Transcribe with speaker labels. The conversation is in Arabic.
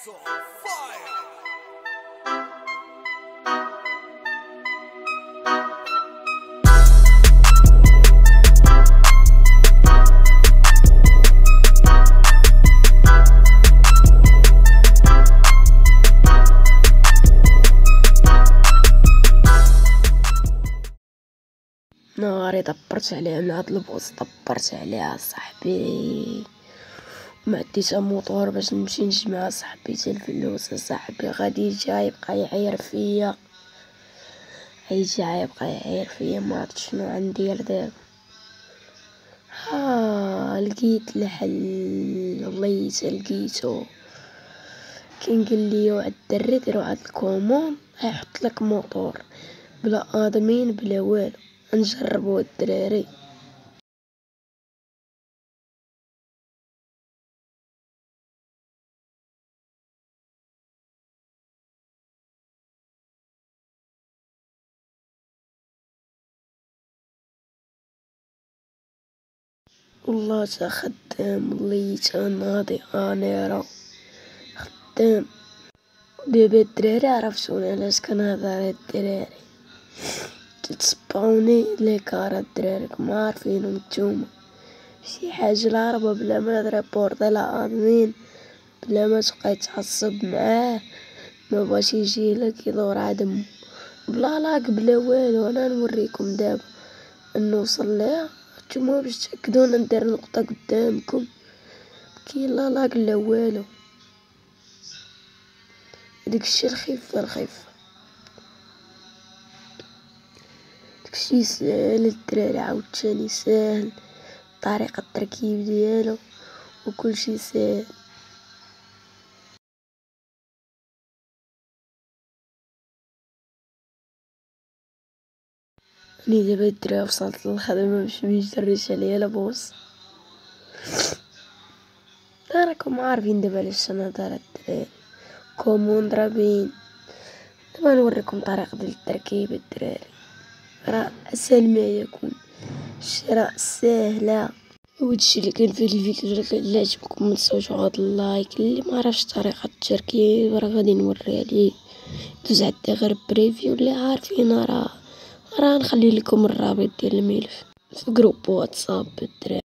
Speaker 1: نهاري دبرت عليها من هاد البوص، دبرت عليها صاحبي ومعديت موطور باش نمشي نجمع صاحبي تا الفلوس. صاحبي غادي يجي يبقى يعاير فيا، يبقى يعاير فيا، معرفتش شنو غندير دابا. لقيت الحل، والله تا لقيتو. كان قالي واحد الدري دير واحد الكوموند غيحطلك موطور بلا ادمين بلا والو، نجربو الدراري. والله تا خدام، والله تا ناضي انيرة خدام. دابا الدراري عرفتوني علاش كنهضر هاد الدراري، تتصبعوني ليكارا الدراري كما عارفينو نتوما. شي حاجة الهربة بلا ما تريبورطي لا ادمين، بلا ما تبقاي تعصب معاه، ما بغاش يجيلك يدور على دمو، بلا لاك بلا والو. انا نوريكم دابا نوصل ليها، نتوما باش تأكدو ندير نقطة قدامكم، كاين لا لاك لا والو. داكشي الخفة داكشي ساهل الدراري، عاوتاني ساهل طريقة التركيب ديالو وكلشي ساهل. راني دابا الدراري وصلت للخدمة باش ميجريش عليا لابوس. راكم عارفين دابا علاش نهضر هاد الدراري، كوموند راه باين. دابا نوريكم طريقة ديال التركيب الدراري، راه اسهل ما يكون، الشراء ساهلة. وهادشي اللي كان في الفيديو، اللي عجبكم متنساوش هاد اللايك. اللي معرفش طريقة التركيب راه غادي نوريها ليه، دوز عندي غير بريفيو. اللي عارفين راه نخلي لكم الرابط ديال الملف في جروب واتساب الدراري.